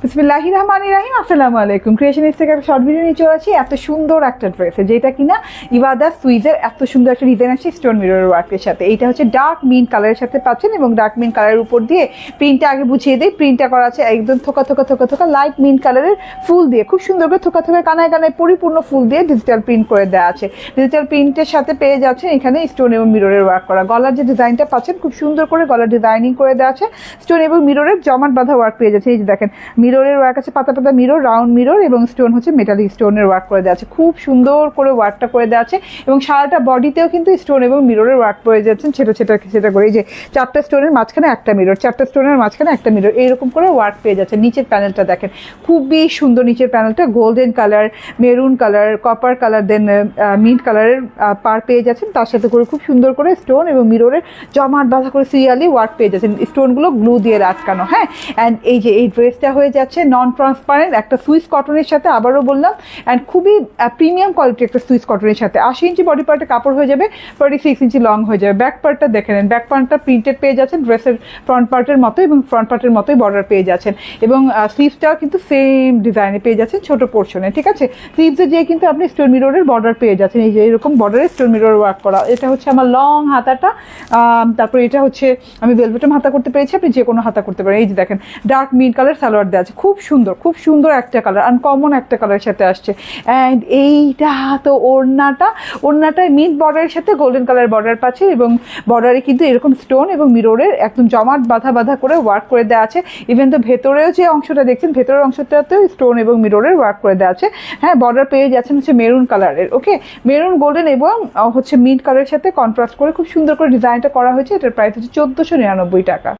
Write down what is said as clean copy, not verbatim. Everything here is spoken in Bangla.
বিসমিল্লাহির রহমানির রহিম। আসসালামু আলাইকুম। ক্রিয়েশনিস্ট থেকে একটা শর্ট ভিডিও নিয়ে চলে আসি এত সুন্দর একটা ড্রেসে, যেটা কিনা ইবাদা সুইজের এত সুন্দর একটা ডিজাইন আছে স্টোন মিরর ওয়ার্কের সাথে। এইটা হচ্ছে ডার্ক মিন্ট কালারের সাথে পাচ্ছেন এবং ডার্ক মিন্ট কালারের উপর দিয়ে প্রিন্টটা আগে বুঝিয়ে দিই। প্রিন্টটা করা আছে একদম থোকা থোকা থোকা থোকা লাইট মিন্ট কালারের ফুল দিয়ে, খুব সুন্দর করে থোকা থোকা কানায় কানায় পরিপূর্ণ ফুল দিয়ে ডিজিটাল প্রিন্ট করে দেওয়া আছে। ডিজিটাল প্রিন্টের সাথে পেয়ে যাচ্ছেন এখানে স্টোন এবং মিররের ওয়ার্ক করা। গলার যে ডিজাইনটা পাচ্ছেন খুব সুন্দর করে গলার ডিজাইনিং করে দেওয়া আছে। স্টোন এবং মিররের জমাট বাঁধা ওয়ার্ক পেয়ে যাচ্ছে। এই যে দেখেন মিররের ওয়ার্ক আছে, পাতা পাতা মিরর, রাউন্ড মিরর এবং স্টোন হচ্ছে মেটালিক স্টোনের ওয়ার্ক করে দেওয়া আছে। খুব সুন্দর করে ওয়ার্কটা করে দেওয়া আছে এবং সারাটা বডিতেও কিন্তু স্টোন এবং মিররের ওয়ার্ক করে যাচ্ছেন সেটা করে। এই যে চারটা স্টোনের মাঝখানে একটা মিরর, চারটা স্টোনের মাঝখানে একটা মিরর, এইরকম করে ওয়ার্ক পেয়ে যাচ্ছে। নিচের প্যানেলটা দেখেন খুবই সুন্দর। নিচের প্যানেলটা golden colour, maroon colour, copper colour, then mint কালারের পার পেয়ে যাচ্ছেন। তার সাথে করে খুব সুন্দর করে স্টোন এবং মিররের জমাট বাঁধা করে সিরিয়ালি ওয়ার্ক পেয়ে যাচ্ছেন। স্টোনগুলো গ্লু দিয়ে আটকানো। হ্যাঁ, অ্যান্ড এই যে এই ড্রেসটা হয়ে যাচ্ছে নন ট্রান্সপারেন্ট একটা সুইস কটনের সাথে, আবারও বললাম, অ্যান্ড খুবই প্রিমিয়াম কোয়ালিটি একটা সুইস কটনের সাথে। 80 ইঞ্চি বডি পার্টের কাপড় হয়ে যাবে, 46 ইঞ্চি লং হয়ে যাবে। ব্যাক পার্টটা দেখে নেন, ব্যাক পার্টটা প্রিন্টেড পেয়ে যাচ্ছেন ড্রেসের ফ্রন্ট পার্টের মতো এবং ফ্রন্ট পার্টের মতোই বর্ডার পেয়ে যাচ্ছেন এবং স্লিভসটাও কিন্তু সেম ডিজাইনে পেয়ে যাচ্ছেন ছোট পোর্শনে। ঠিক আছে, স্লিভসে যেয়ে কিন্তু আপনি স্টোন মিররের বর্ডার পেয়ে যাচ্ছেন। এই যে এরকম বর্ডারে স্টোন মিরর ওয়ার্ক করা। এটা হচ্ছে আমার লং হাতাটা, তারপর এটা হচ্ছে আমি ভেলভেটম হাতা করতে পেরেছি, আপনি যে কোনো হাতা করতে পারেন। এই যে দেখেন ডার্ক মিন্ট কালার সালোয়ার দেওয়া আছে, খুব সুন্দর, খুব সুন্দর একটা কালার, আনকমন একটা কালারের সাথে আসছে। অ্যান্ড এইটা তো ওড়নাটায় মিন্ট বর্ডারের সাথে গোল্ডেন কালার বর্ডার পাচ্ছে এবং বর্ডারে কিন্তু এরকম স্টোন এবং মিররের একদম জমাট বাঁধা করে ওয়ার্ক করে দেওয়া আছে। ইভেন তো ভেতরেও যে অংশটা দেখছেন, ভেতরের অংশটাতেও স্টোন এবং মিররের ওয়ার্ক করে দেওয়া আছে। হ্যাঁ, বর্ডার পেয়ে যাচ্ছেন হচ্ছে মেরুন কালারের। ওকে, মেরুন গোল্ডেন এবং হচ্ছে মিন্ট কালারের সাথে কন্ট্রাস্ট করে খুব সুন্দর করে ডিজাইনটা করা হয়েছে। এটার প্রাইস হচ্ছে 1499 টাকা।